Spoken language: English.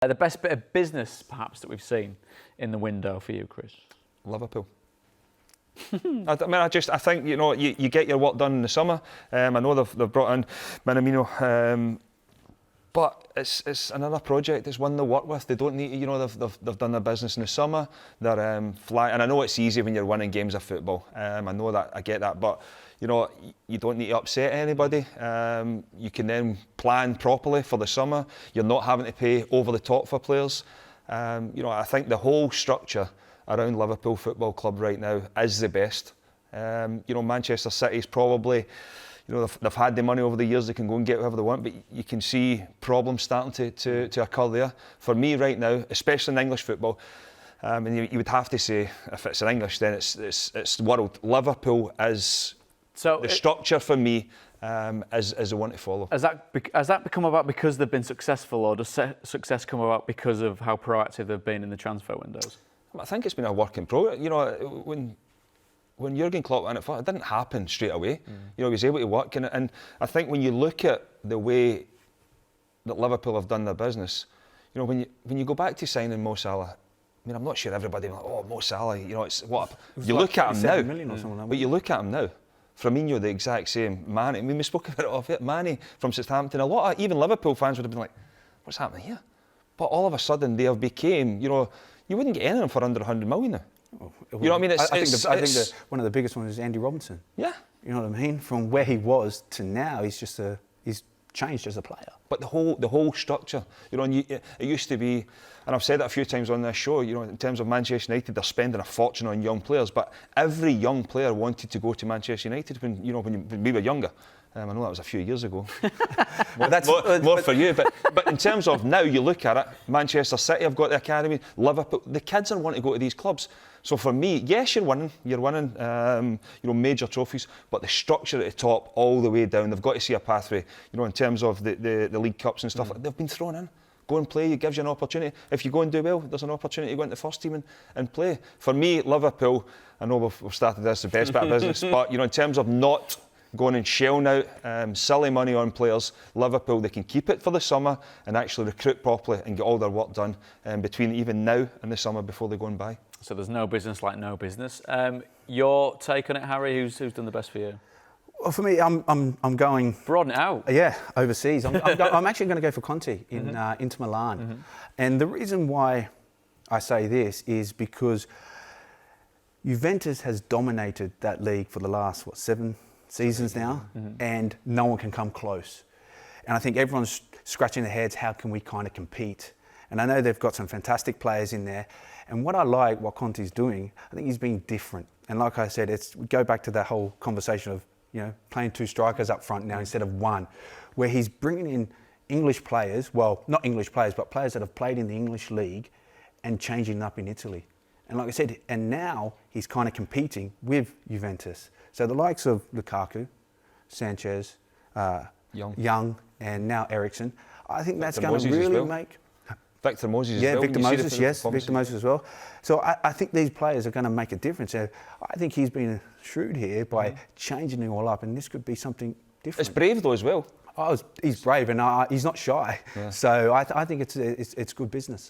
The best bit of business, perhaps, that we've seen in the window for you, Kris? Liverpool. I think you get your work done in the summer. I know they've brought in Minamino, but it's another project. It's one they work with. They don't need, they've done their business in the summer. They're flying, and I know it's easy when you're winning games of football. I know that, I get that, but you don't need to upset anybody. You can then plan properly for the summer. You're not having to pay over the top for players. I think the whole structure around Liverpool Football Club right now is the best. Manchester City's probably, they've had the money over the years, they can go and get whatever they want, but you can see problems starting to occur there. For me right now, especially in English football, and you would have to say, if it's in English, then it's the world. Liverpool is the structure for me, is the one to follow. Has that become about because they've been successful, or does success come about because of how proactive they've been in the transfer windows? I think it's been a work in progress. When Jurgen Klopp went it didn't happen straight away. He was able to work, and I think when you look at the way that Liverpool have done their business, when you go back to signing Mo Salah, I'm not sure everybody like, oh, Mo Salah, it's what you look at him now. But you look at him now. Firmino, the exact same. Mane, we spoke about it off it. Mane from Southampton. A lot of even Liverpool fans would have been like, what's happening here? But all of a sudden they have became, you wouldn't get anything for under 100 million now. You know what I mean? I think one of the biggest ones is Andy Robertson. Yeah. You know what I mean? From where he was to now, he's changed as a player. But the whole structure, it used to be, and I've said it a few times on this show, in terms of Manchester United, they're spending a fortune on young players, but every young player wanted to go to Manchester United when we were younger. I know that was a few years ago. more for you, but in terms of now, you look at it, Manchester City have got the academy, Liverpool, the kids are wanting to go to these clubs. So for me, yes, you're winning, major trophies, but the structure at the top all the way down, they've got to see a pathway, in terms of the League Cups and stuff, they've been thrown in. Go and play, it gives you an opportunity. If you go and do well, there's an opportunity to go into the first team and play. For me, Liverpool, I know we've started this, the best bit of business, but in terms of not going and shelling out silly money on players, Liverpool, they can keep it for the summer and actually recruit properly and get all their work done between even now and the summer before they go and buy. So there's no business like no business. Your take on it, Harry? Who's done the best for you? Well, for me, I'm going. Broaden it out. Yeah, overseas. I'm actually going to go for Conte in Inter Milan, and the reason why I say this is because Juventus has dominated that league for the last 7 seasons now, and no one can come close. And I think everyone's scratching their heads, how can we kind of compete? And I know they've got some fantastic players in there. And what I like, what Conte's doing, I think he's being different. And like I said, we go back to that whole conversation of, playing 2 strikers up front now instead of 1, where he's bringing in English players, well, not English players, but players that have played in the English league and changing it up in Italy. And like I said, and now he's kind of competing with Juventus. So the likes of Lukaku, Sanchez, Young, and now Eriksen, I think that's going to really make... Victor Moses as well. Yeah, Victor Moses, yes, Victor Moses as well. So I think these players are going to make a difference. So I think he's been shrewd here by changing it all up, and this could be something different. It's brave though as well. He's brave, and he's not shy. Yeah. So I think it's good business.